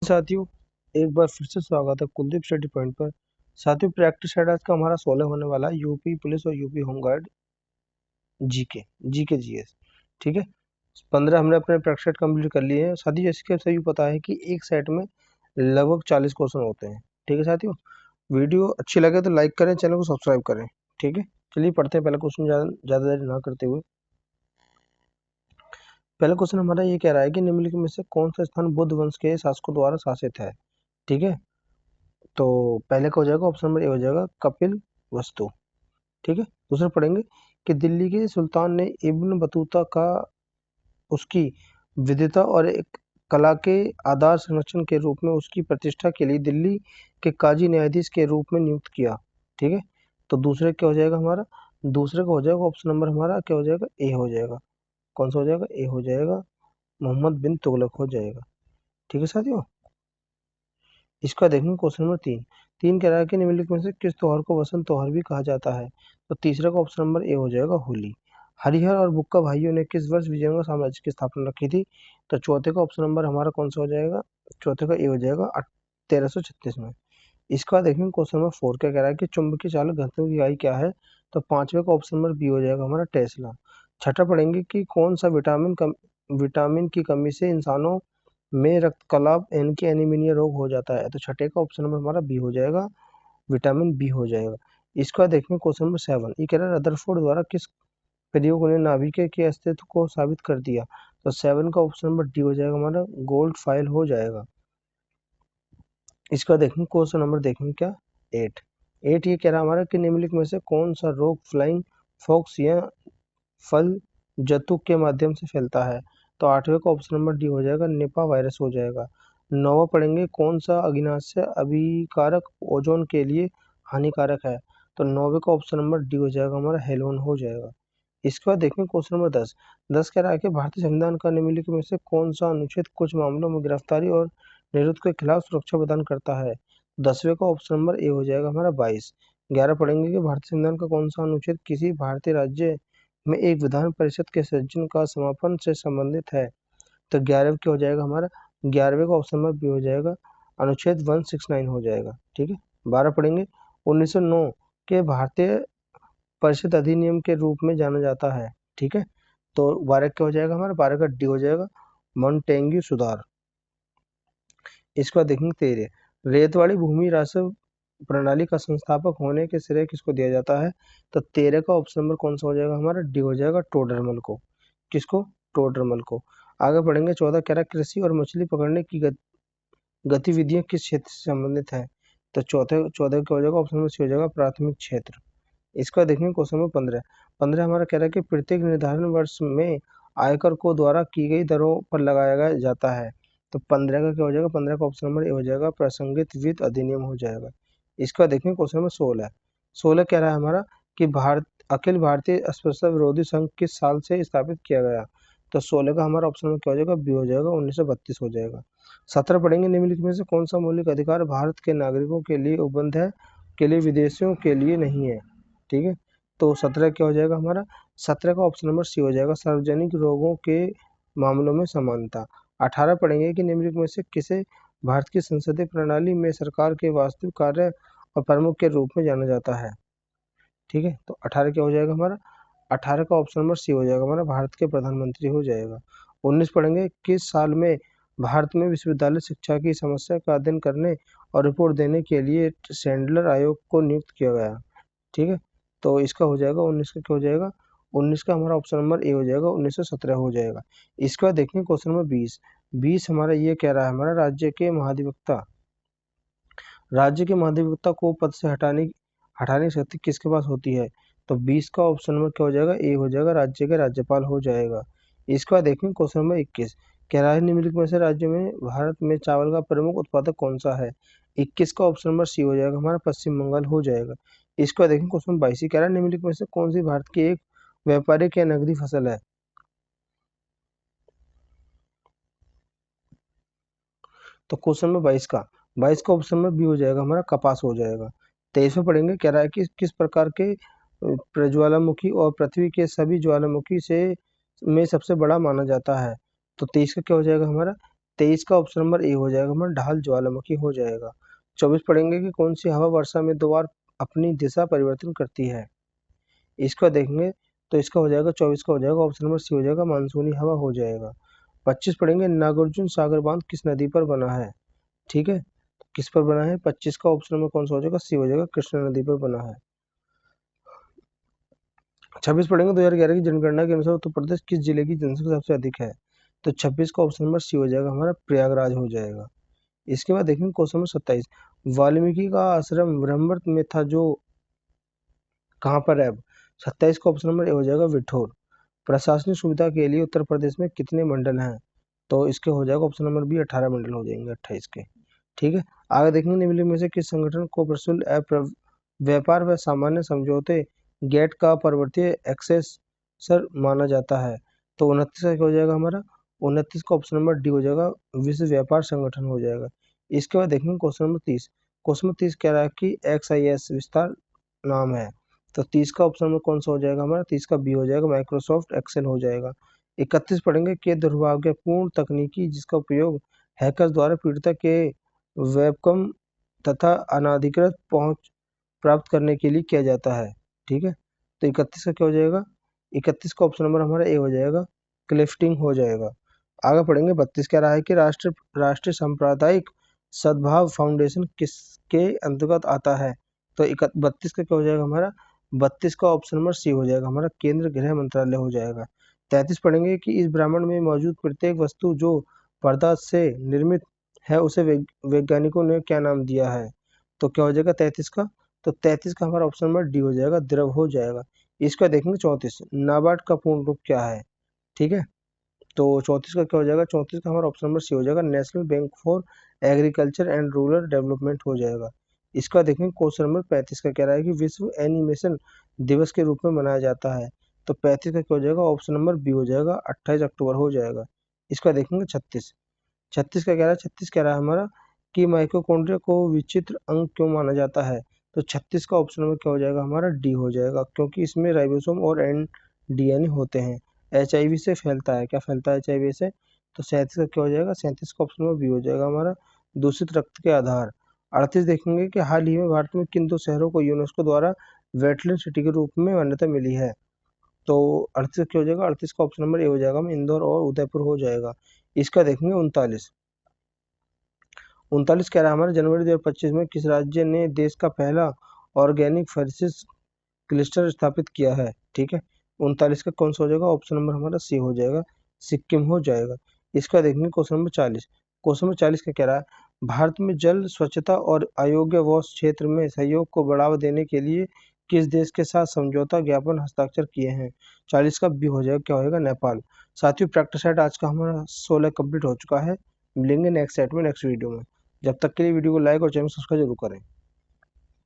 साथियों, एक बार फिर से स्वागत है कुलदीप स्टडी पॉइंट पर। साथियों, प्रैक्टिस सेट आज का हमारा 16 होने वाला है यूपी पुलिस और UP home guard GK GK GS. ठीक है, 15 हमने अपने प्रैक्टिस सेट कंप्लीट कर लिए हैं। साथियों, जैसे कि आप सभी पता है कि एक सेट में लगभग 40 क्वेश्चन होते हैं। ठीक है साथियों, वीडियो अच्छी लगे तो लाइक करें, चैनल को सब्सक्राइब करें। ठीक है, चलिए पढ़ते हैं पहला क्वेश्चन, ज़्यादा देर ना करते हुए। पहला क्वेश्चन हमारा ये कह रहा है कि निम्नलिखित में से कौन सा स्थान बुद्ध वंश के शासकों द्वारा शासित है। ठीक है, तो पहले का हो जाएगा ऑप्शन नंबर ए हो जाएगा कपिल वस्तु। ठीक है, दूसरा पढ़ेंगे कि दिल्ली के सुल्तान ने इब्न बतूता का उसकी विद्वता और एक कला के आधार संरक्षण के रूप में उसकी प्रतिष्ठा के लिए दिल्ली के काजी न्यायाधीश के रूप में नियुक्त किया। ठीक है, तो दूसरे क्या हो जाएगा हमारा, दूसरे का हो जाएगा ऑप्शन नंबर हमारा क्या हो जाएगा, ए हो जाएगा। कौन सा हो जाएगा, ए हो जाएगा, मोहम्मद बिन तुगलक हो जाएगा। ठीक है साथियों, इसका देखेंगे क्वेश्चन नंबर 3। 3 कह रहा है कि निम्नलिखित में से किस त्योहार को वसंत त्योहार भी कहा जाता है। तो तीसरा का ऑप्शन नंबर ए हो जाएगा होली। हरिहर और बुक्का भाइयों ने किस वर्ष विजयनगर साम्राज्य की स्थापना रखी थी। तो चौथे का ऑप्शन नंबर हमारा कौन सा हो जाएगा, चौथे का ए हो जाएगा 1336 में। इसका देखेंगे क्वेश्चन नंबर 4 क्या कह रहा है कि चुंबकीय चालक घनत्व की इकाई क्या है। तो पांचवे का ऑप्शन नंबर बी हो जाएगा हमारा टेस्ला। छठा पढ़ेंगे कि कौन सा विटामिन की कमी से इंसानों में रक्तकलाप यानी कि एनीमिया रोग हो जाता है। तो छठे का ऑप्शन नंबर हमारा बी हो जाएगा, विटामिन बी हो जाएगा। इसका देखेंगे क्वेश्चन नंबर 7। ये कह रहा है रदरफोर्ड द्वारा किस प्रयोग ने नाभिक के अस्तित्व को साबित कर दिया। तो 7 का ऑप्शन नंबर डी हो जाएगा हमारा गोल्ड फाइल हो जाएगा। इसका देखेंगे क्वेश्चन नंबर देखेंगे क्या 8। ये कह रहा है हमारा कि निम्नलिखित में से कौन सा रोग फ्लाइंग फॉक्स या फल जतुक के माध्यम से फैलता है। तो आठवें का ऑप्शन नंबर डी हो जाएगा, निपा वायरस हो जाएगा। नौवा पढ़ेंगे कौन सा अग्नाशय अभिकारक ओजोन के लिए हानिकारक है। तो नौवे का ऑप्शन नंबर डी हो जाएगा हमारा हेलोन हो जाएगा। इसके बाद देखेंगे क्वेश्चन नंबर 10। 10 कह रहा है कि भारतीय संविधान का निम्नलिखित में से कौन सा अनुच्छेद कुछ मामलों में गिरफ्तारी और निरुद्ध के खिलाफ सुरक्षा प्रदान करता है। 10वें का ऑप्शन नंबर ए हो जाएगा हमारा 22। 11 पढ़ेंगे कि भारतीय संविधान का कौन सा अनुच्छेद किसी भारतीय राज्य में एक विधान परिषद के सृजन का समापन से संबंधित है। तो 11 क्या हो जाएगा हमारा, 11वें का ऑप्शन नंबर बी हो जाएगा, अनुच्छेद 169 हो जाएगा। ठीक है, 12 पढ़ेंगे 1909 के भारतीय परिषद अधिनियम के रूप में जाना जाता है। ठीक है, तो 12 क्या हो जाएगा हमारा, 12 का डी हो जाएगा, मॉन्टेग्यू सुधार। इसके बाद देखेंगे 13। रेतवाड़ी भूमि राजस्व प्रणाली का संस्थापक होने के श्रेय किसको दिया जाता है। तो 13 का ऑप्शन नंबर कौन सा हो जाएगा हमारा, डी हो जाएगा, टोडरमल को। किसको, टोडरमल को। आगे बढ़ेंगे 14 कह रहा है कृषि और मछली पकड़ने की गतिविधियां किस क्षेत्र से संबंधित है। तो 14 क्या हो जाएगा, ऑप्शन नंबर सी हो जाएगा, प्राथमिक क्षेत्र। इसका देखेंगे क्वेश्चन नंबर 15। 15 हमारा कह रहा है कि प्रत्येक निर्धारण वर्ष में आयकर को द्वारा की गई दरों पर लगाया जाता है। तो 15 का क्या हो जाएगा, 15 का ऑप्शन नंबर ए हो जाएगा, प्रसंगित वित्त अधिनियम हो जाएगा। इसका देखेंगे क्वेश्चन नंबर 16। 16 कह रहा है हमारा कि अखिल भारतीय अस्पृश्यता विरोधी संघ किस साल से स्थापित किया गया। तो 16 का हमारा ऑप्शन नंबर क्या हो जाएगा, बी हो जाएगा, 1932 हो जाएगा। 17 पढ़ेंगे निम्नलिखित में से कौन सा मौलिक अधिकार भारत के नागरिकों के लिए उपबंध है, के लिए विदेशियों के लिए नहीं है। ठीक है, तो 17 क्या हो जाएगा हमारा, 17 का ऑप्शन नंबर सी हो जाएगा, सार्वजनिक रोगों के मामलों में समानता। 18 पढ़ेंगे कि निम्नलिखित में से किसे भारत की संसदीय प्रणाली में सरकार के वास्तविक कार्य और प्रमुख के रूप में जाना जाता है। ठीक है, तो 18 क्या हो जाएगा हमारा, 18 का ऑप्शन नंबर सी हो जाएगा हमारा, भारत के प्रधानमंत्री हो जाएगा। 19 पढ़ेंगे किस साल में भारत में विश्वविद्यालय शिक्षा की समस्या का अध्ययन करने और रिपोर्ट देने के लिए सैंडलर आयोग को नियुक्त किया गया। ठीक है, तो इसका हो जाएगा 19 का क्या हो जाएगा, 19 का हमारा ऑप्शन नंबर ए हो जाएगा, 1917 हो जाएगा। इसके बाद देखेंगे क्वेश्चन नंबर 20। 20 हमारा ये कह रहा है हमारा राज्य के महाधिवक्ता को पद से हटाने की शक्ति किसके पास होती है। तो 20 का ऑप्शन नंबर क्या हो जाएगा, ए हो जाएगा, राज्य के राज्यपाल हो जाएगा। इसके बाद देखेंगे क्वेश्चन नंबर 21। कह रहा है निम्नलिखित में से राज्य में भारत में चावल का प्रमुख उत्पादक कौन सा है। 21 का ऑप्शन नंबर सी हो जाएगा हमारा, पश्चिम बंगाल हो जाएगा। इसके बाद देखेंगे क्वेश्चन 22 कह रहा है निम्नलिखित में से कौन सी भारत की एक व्यापारिक या नगदी फसल है। तो क्वेश्चन नंबर 22 का ऑप्शन नंबर बी हो जाएगा हमारा, कपास हो जाएगा। 23 में पढ़ेंगे कह रहा है कि किस प्रकार के प्रज्वालामुखी और पृथ्वी के सभी ज्वालामुखी से में सबसे बड़ा माना जाता है। तो 23 का क्या हो जाएगा हमारा, 23 का ऑप्शन नंबर ए हो जाएगा हमारा ढाल ज्वालामुखी हो जाएगा। 24 पढ़ेंगे कि कौन सी हवा वर्षा में 2 बार अपनी दिशा परिवर्तन करती है। इसका देखेंगे तो इसका हो जाएगा 24 का हो जाएगा ऑप्शन नंबर सी हो जाएगा मानसूनी हवा हो जाएगा। 25 पढ़ेंगे नागार्जुन सागर बांध किस नदी पर बना है। ठीक है, किस पर बना है? 25 का ऑप्शन नंबर कौन सा हो जाएगा? सी हो जाएगा कृष्णा नदी पर बना है। 26 पढ़ेंगे 2011 की जनगणना के अनुसार उत्तर प्रदेश किस जिले की जनसंख्या सबसे अधिक है। तो 26 का ऑप्शन नंबर सी हो जाएगा हमारा प्रयागराज हो जाएगा। इसके बाद देखेंगे क्वेश्चन नंबर 27 वाल्मीकि का आश्रम ब्रह्मवर्त में था जो कहाँ पर है अब। 27 का ऑप्शन नंबर ए हो जाएगा विठोर। प्रशासनिक सुविधा के लिए उत्तर प्रदेश में कितने मंडल हैं। तो इसके हो जाएगा ऑप्शन नंबर बी 18 मंडल हो जाएंगे 28 के। ठीक है, आगे देखेंगे निम्नलिखित में से किस संगठन को प्रशुल्क व्यापार व सामान्य समझौते गेट का पर्वतीय एक्सेसर माना जाता है। तो 29 का क्या हो जाएगा हमारा? 29 का ऑप्शन नंबर डी हो जाएगा विश्व व्यापार संगठन हो जाएगा। इसके बाद देखेंगे क्वेश्चन नंबर 30। क्वेश्चन नंबर 30 कह रहा है कि XIS विस्तार नाम है। तो 30 का ऑप्शन नंबर कौन सा हो जाएगा हमारा? 30 का बी हो जाएगा माइक्रोसॉफ्ट एक्सेल हो जाएगा। 31 पढ़ेंगे कि दुर्भाग्यपूर्ण तकनीकी जिसका उपयोग हैकर्स द्वारा पीड़िता के वेबकम तथा अनाधिकृत पहुंच प्राप्त करने के लिए किया जाता है। ठीक है, तो 31 का क्या हो जाएगा? 31 का ऑप्शन नंबर हमारा ए हो जाएगा क्लिफ्टिंग हो जाएगा। आगे पढ़ेंगे 32 कह रहा है कि राष्ट्रीय सांप्रदायिक सद्भाव फाउंडेशन किसके अंतर्गत आता है। तो 32 का क्या हो जाएगा हमारा? 32 का ऑप्शन नंबर सी हो जाएगा हमारा केंद्र गृह मंत्रालय हो जाएगा। 33 पढ़ेंगे कि इस ब्रह्मांड में मौजूद प्रत्येक वस्तु जो पदार्थ से निर्मित है उसे वैज्ञानिकों ने क्या नाम दिया है। तो क्या हो जाएगा 33 का? तो 33 का हमारा ऑप्शन नंबर डी हो जाएगा द्रव हो जाएगा। इसका देखेंगे 34 नाबार्ड का पूर्ण रूप क्या है। ठीक है, तो 34 का क्या हो जाएगा? 34 का हमारा ऑप्शन नंबर सी हो जाएगा national bank for agriculture and rural development हो जाएगा। इसका देखेंगे क्वेश्चन नंबर 35 का कह रहा है कि विश्व एनिमेशन दिवस के रूप में मनाया जाता है। तो 35 का क्या हो जाएगा? ऑप्शन नंबर बी हो जाएगा 28 अक्टूबर हो जाएगा। इसका देखेंगे 36। 36 का कह रहा है 36 कह रहा है हमारा कि माइटोकॉन्ड्रिया को विचित्र अंग क्यों माना जाता है। तो 36 का ऑप्शन नंबर क्या हो जाएगा हमारा? डी हो जाएगा क्योंकि इसमें राइबोसोम और डीएनए होते हैं। HIV से फैलता है। क्या फैलता है HIV से? तो 37 का क्या हो जाएगा? 37 का ऑप्शन नंबर बी हो जाएगा हमारा दूषित रक्त के आधार। 38 देखेंगे कि हाल ही में भारत में किन दो शहरों को यूनेस्को द्वारा वेटलैंड सिटी के रूप में मान्यता मिली है। तो 38 का क्या हो जाएगा? 38 का ऑप्शन नंबर ए हो जाएगा इंदौर और उदयपुर हो जाएगा। इसका देखेंगे 39। 39 कह रहा है हमारे जनवरी 2025 में किस राज्य ने देश का पहला ऑर्गेनिक फर्सिस क्लस्टर स्थापित किया है। ठीक है, 39 का कौन सा हो जाएगा? ऑप्शन नंबर हमारा सी हो जाएगा सिक्किम हो जाएगा। इसका देखेंगे क्वेश्चन नंबर 40। क्वेश्चन नंबर 40 का कह रहा है भारत में जल स्वच्छता और अयोग्य वॉश क्षेत्र में सहयोग को बढ़ावा देने के लिए किस देश के साथ समझौता ज्ञापन हस्ताक्षर किए हैं। 40 का बी हो जाएगा क्या होगा? नेपाल। साथियों प्रैक्टिस सेट आज का हमारा 16 कंप्लीट हो चुका है। मिलेंगे नेक्स्ट सेट में नेक्स्ट वीडियो में। जब तक के लिए वीडियो को लाइक और चैनल सब्सक्राइब जरूर करें।